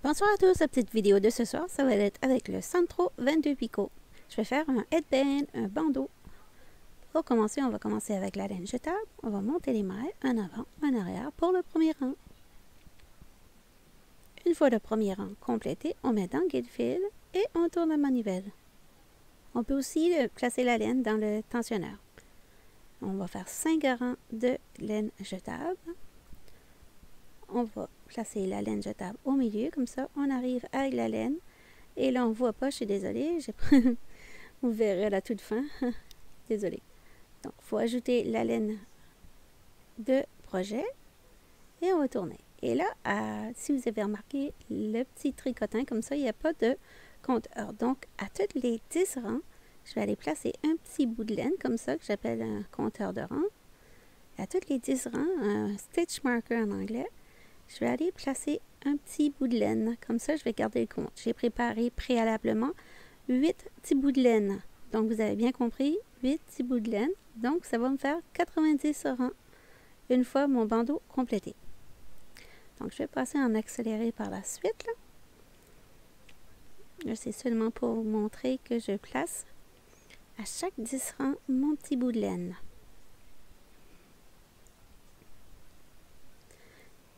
Bonsoir à tous, la petite vidéo de ce soir, ça va être avec le Santro 22 Picot. Je vais faire un headband, un bandeau. Pour commencer, on va commencer avec la laine jetable. On va monter les mailles, un avant, un arrière pour le premier rang. Une fois le premier rang complété, on met dans le guide fil et on tourne la manivelle. On peut aussi placer la laine dans le tensionneur. On va faire 5 rangs de laine jetable. On va placer la laine jetable au milieu, comme ça on arrive avec la laine. Et là on ne voit pas, je suis désolée, vous verrez à la toute fin. Désolée. Donc il faut ajouter la laine de projet et on va tourner. Et là, si vous avez remarqué le petit tricotin comme ça, il n'y a pas de compteur. Donc à tous les 10 rangs, je vais aller placer un petit bout de laine comme ça que j'appelle un compteur de rang. À tous les 10 rangs, un stitch marker en anglais, je vais aller placer un petit bout de laine. Comme ça, je vais garder le compte. J'ai préparé préalablement 8 petits bouts de laine. Donc, vous avez bien compris, 8 petits bouts de laine. Donc, ça va me faire 90 rangs une fois mon bandeau complété. Donc, je vais passer en accéléré par la suite. Là, c'est seulement pour vous montrer que je place à chaque 10 rangs mon petit bout de laine.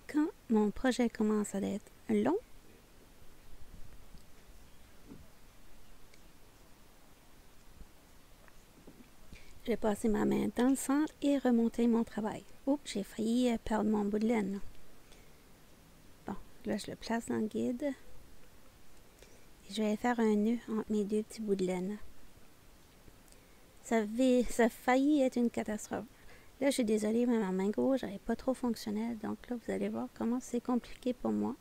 Quand mon projet commence à être long, je vais passer ma main dans le centre et remonter mon travail. Oups, j'ai failli perdre mon bout de laine. Bon, là je le place dans le guide. Et je vais faire un nœud entre mes deux petits bouts de laine. Ça a failli être une catastrophe. Là, je suis désolée, mais ma main gauche n'est pas trop fonctionnelle. Donc là, vous allez voir comment c'est compliqué pour moi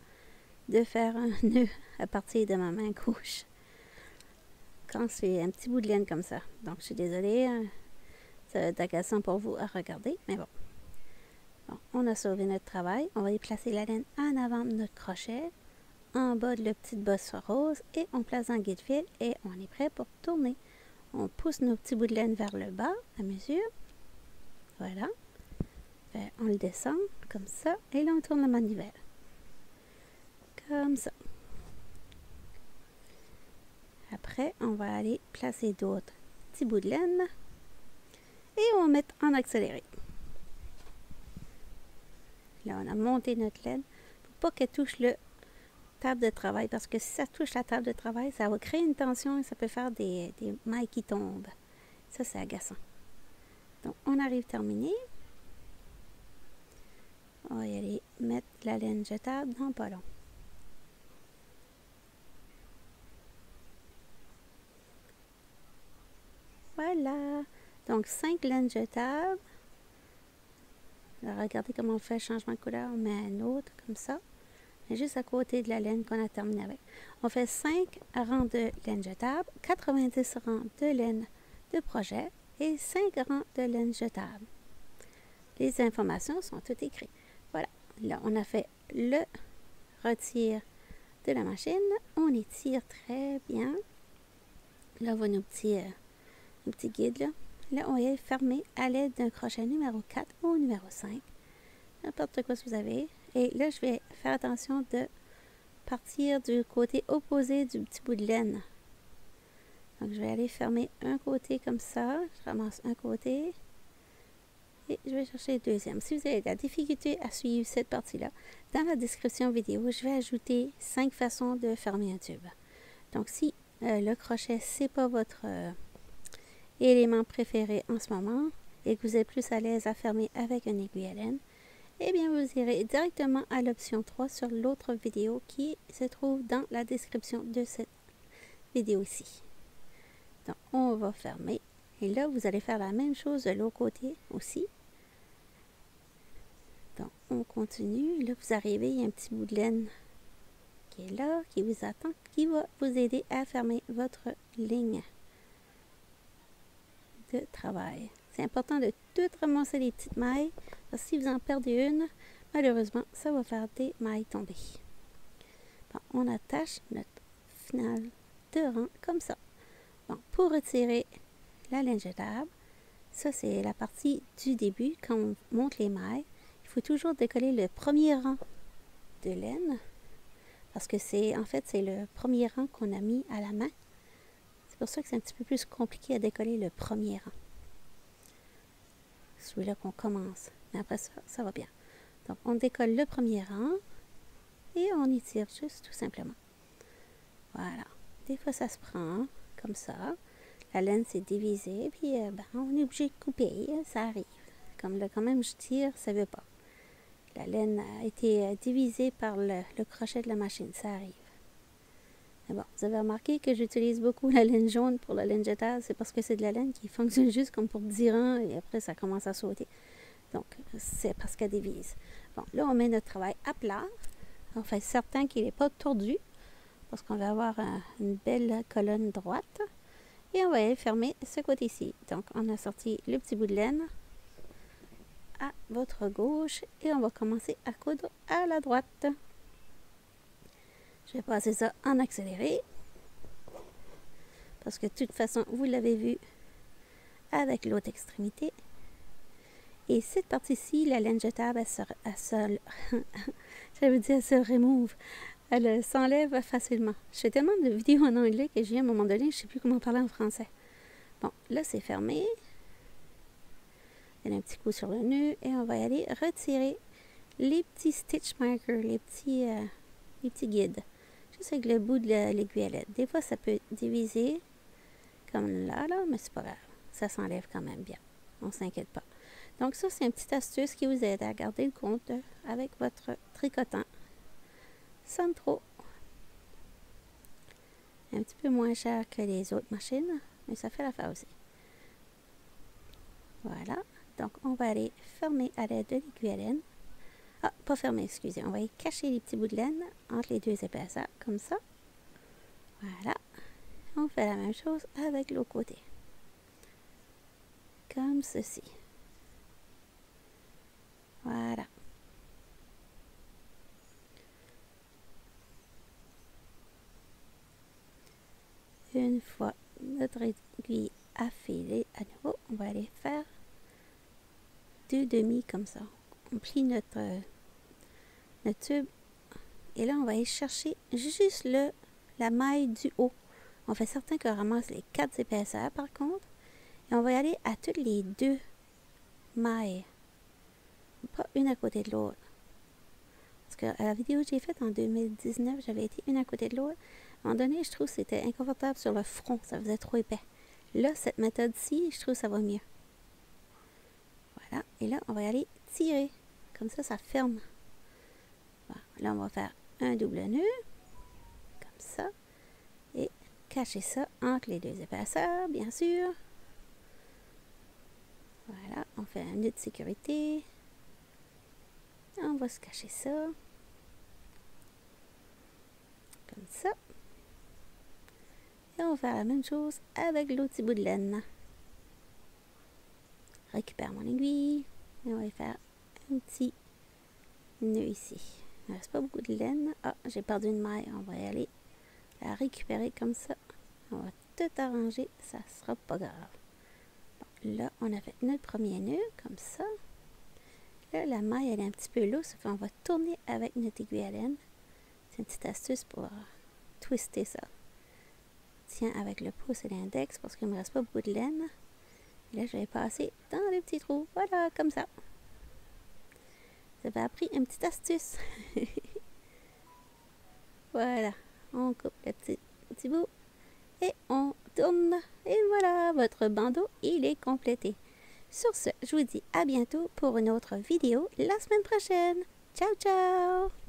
de faire un nœud à partir de ma main gauche. Quand c'est un petit bout de laine comme ça. Donc, je suis désolée. Ça va être agaçant pour vous à regarder, mais bon. Bon, on a sauvé notre travail. On va y placer la laine en avant de notre crochet, en bas de la petite bosse rose, et on place dans le guide fil et on est prêt pour tourner. On pousse nos petits bouts de laine vers le bas à mesure. Voilà. On le descend comme ça et là on tourne la manivelle. Comme ça. Après, on va aller placer d'autres petits bouts de laine et on va mettre en accéléré. Là, on a monté notre laine pour pas qu'elle touche le table de travail parce que si ça touche la table de travail, ça va créer une tension et ça peut faire des mailles qui tombent. Ça, c'est agaçant. Donc, on arrive terminé. On va y aller mettre la laine jetable dans pas long. Voilà. Donc, 5 laines jetables. Alors, regardez comment on fait le changement de couleur. On met un autre comme ça. Et juste à côté de la laine qu'on a terminé avec. On fait 5 rangs de laine jetable, 90 rangs de laine de projet et 5 rangs de laine jetable. Les informations sont toutes écrites. Voilà. Là, on a fait le retire de la machine. On étire très bien. Là, on voit nos petits guides. Là, on va fermer à l'aide d'un crochet numéro 4 ou numéro 5. N'importe quoi que vous avez. Et là, je vais faire attention de partir du côté opposé du petit bout de laine. Donc, je vais aller fermer un côté comme ça. Je ramasse un côté. Et je vais chercher le deuxième. Si vous avez de la difficulté à suivre cette partie-là, dans la description vidéo, je vais ajouter 5 façons de fermer un tube. Donc, si le crochet, c'est pas votre élément préféré en ce moment et que vous êtes plus à l'aise à fermer avec une aiguille à laine, eh bien, vous irez directement à l'option 3 sur l'autre vidéo qui se trouve dans la description de cette vidéo ici. Donc, on va fermer. Et là, vous allez faire la même chose de l'autre côté aussi. Donc, on continue. Là, vous arrivez, il y a un petit bout de laine qui est là, qui vous attend, qui va vous aider à fermer votre ligne de travail. C'est important de tout ramasser les petites mailles, parce que si vous en perdez une, malheureusement, ça va faire des mailles tombées. Bon, on attache notre finale de rang comme ça. Bon, pour retirer la laine jetable, ça c'est la partie du début, quand on monte les mailles, il faut toujours décoller le premier rang de laine. Parce que en fait, c'est le premier rang qu'on a mis à la main. C'est pour ça que c'est un petit peu plus compliqué à décoller le premier rang. Celui-là qu'on commence. Mais après ça, ça va bien. Donc, on décolle le premier rang et on y tire juste tout simplement. Voilà. Des fois, ça se prend comme ça. La laine s'est divisée, puis on est obligé de couper. Ça arrive. Comme là, quand même, je tire, ça ne veut pas. La laine a été divisée par le crochet de la machine. Ça arrive. Mais bon, vous avez remarqué que j'utilise beaucoup la laine jaune pour la laine jetable. C'est parce que c'est de la laine qui fonctionne juste comme pour 10 rangs et après, ça commence à sauter. Donc, c'est parce qu'elle divise. Bon, là, on met notre travail à plat. On fait certain qu'il n'est pas tordu parce qu'on va avoir une belle colonne droite. Et on va aller fermer ce côté-ci. Donc, on a sorti le petit bout de laine à votre gauche et on va commencer à coudre à la droite. Je vais passer ça en accéléré parce que de toute façon, vous l'avez vu avec l'autre extrémité. Et cette partie-ci, la laine jetable, elle se remove. Elle s'enlève facilement. Je fais tellement de vidéos en anglais que j'ai à un moment donné, je ne sais plus comment parler en français. Bon, là, c'est fermé. Il y a un petit coup sur le nœud et on va aller retirer les petits stitch markers, les petits guides. Juste avec le bout de l'aiguillette. Des fois, ça peut diviser comme là, mais c'est pas grave. Ça s'enlève quand même bien. On ne s'inquiète pas. Donc ça, c'est une petite astuce qui vous aide à garder le compte avec votre tricotant. Sans trop. Un petit peu moins cher que les autres machines, mais ça fait l'affaire aussi. Voilà. Donc, on va aller fermer à l'aide de l'aiguille à laine. Ah, pas fermer, excusez. On va y cacher les petits bouts de laine entre les deux épaisseurs, comme ça. Voilà. On fait la même chose avec l'autre côté. Comme ceci. Voilà. Une fois notre aiguille affilée à nouveau, on va aller faire 2 demi comme ça. On plie notre tube et là on va aller chercher juste la maille du haut. On fait certain qu'on ramasse les 4 épaisseurs par contre et on va y aller à toutes les 2 mailles, pas une à côté de l'autre. Parce que à la vidéo que j'ai faite en 2019, j'avais été une à côté de l'autre. À un moment donné, je trouve que c'était inconfortable sur le front, ça faisait trop épais. Là, cette méthode-ci, je trouve que ça va mieux. Voilà, et là, on va y aller tirer. Comme ça, ça ferme. Voilà. Là, on va faire un double nœud, comme ça, et cacher ça entre les deux épaisseurs, bien sûr. Voilà, on fait un nœud de sécurité. On va se cacher ça. Comme ça. Et on va faire la même chose avec l'autre petit bout de laine. Récupère mon aiguille. Et on va faire un petit nœud ici. Il ne reste pas beaucoup de laine. Ah, j'ai perdu une maille. On va y aller la récupérer comme ça. On va tout arranger. Ça ne sera pas grave. Bon, là, on a fait notre premier nœud comme ça. Là, la maille, elle est un petit peu lousse. On va tourner avec notre aiguille à laine. C'est une petite astuce pour twister ça. Tiens avec le pouce et l'index parce qu'il ne me reste pas beaucoup de laine. Et là, je vais passer dans les petits trous. Voilà, comme ça. Vous avez appris une petite astuce. Voilà. On coupe le petit bout. Et on tourne. Et voilà, votre bandeau, il est complété. Sur ce, je vous dis à bientôt pour une autre vidéo la semaine prochaine. Ciao, ciao!